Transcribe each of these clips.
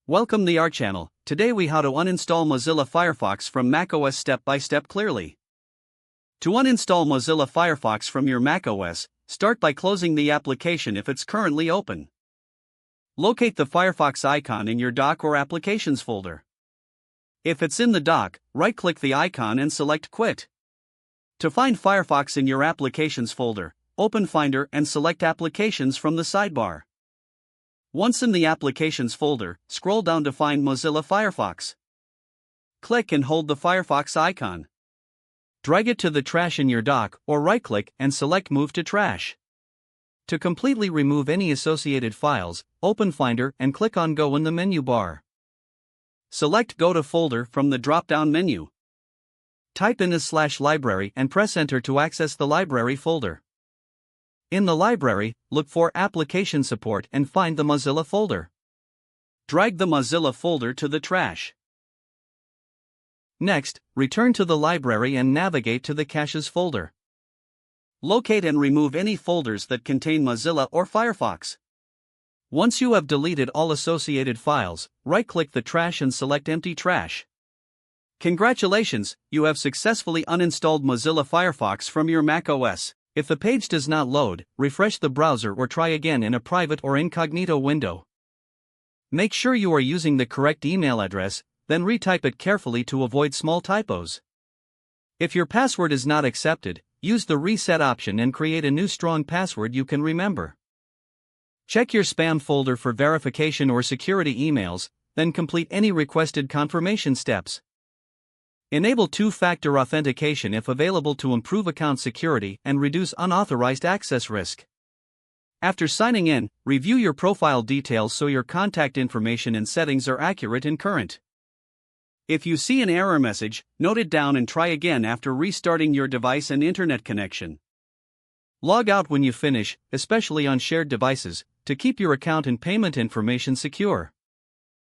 Welcome to our channel. Today we how to uninstall Mozilla Firefox from macOS step by step clearly. To uninstall Mozilla Firefox from your macOS, start by closing the application if it's currently open. Locate the Firefox icon in your dock or applications folder. If it's in the dock, right-click the icon and select Quit. To find Firefox in your applications folder, open Finder and select Applications from the sidebar. Once in the Applications folder, scroll down to find Mozilla Firefox. Click and hold the Firefox icon. Drag it to the trash in your dock or right-click and select Move to Trash. To completely remove any associated files, open Finder and click on Go in the menu bar. Select Go to Folder from the drop-down menu. Type in /library and press Enter to access the library folder. In the library, look for Application Support and find the Mozilla folder. Drag the Mozilla folder to the trash. Next, return to the library and navigate to the Caches folder. Locate and remove any folders that contain Mozilla or Firefox. Once you have deleted all associated files, right-click the trash and select Empty Trash. Congratulations, you have successfully uninstalled Mozilla Firefox from your macOS. If the page does not load, refresh the browser or try again in a private or incognito window. Make sure you are using the correct email address, then retype it carefully to avoid small typos. If your password is not accepted, use the reset option and create a new strong password you can remember. Check your spam folder for verification or security emails, then complete any requested confirmation steps. Enable two-factor authentication if available to improve account security and reduce unauthorized access risk. After signing in, review your profile details so your contact information and settings are accurate and current. If you see an error message, note it down and try again after restarting your device and internet connection. Log out when you finish, especially on shared devices, to keep your account and payment information secure.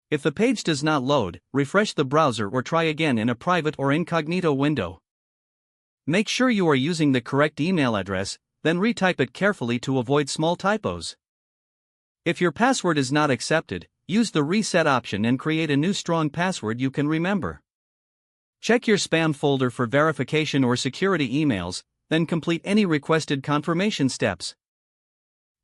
If the page does not load, refresh the browser or try again in a private or incognito window. Make sure you are using the correct email address, then retype it carefully to avoid small typos. If your password is not accepted, use the reset option and create a new strong password you can remember. Check your spam folder for verification or security emails, then complete any requested confirmation steps.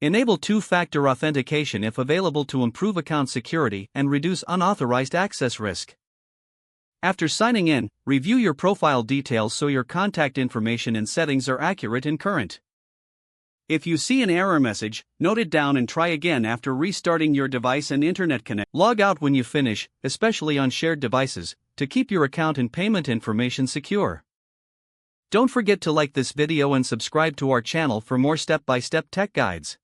Enable two-factor authentication if available to improve account security and reduce unauthorized access risk. After signing in, review your profile details so your contact information and settings are accurate and current. If you see an error message, note it down and try again after restarting your device and internet connection. Log out when you finish, especially on shared devices, to keep your account and payment information secure. Don't forget to like this video and subscribe to our channel for more step-by-step tech guides.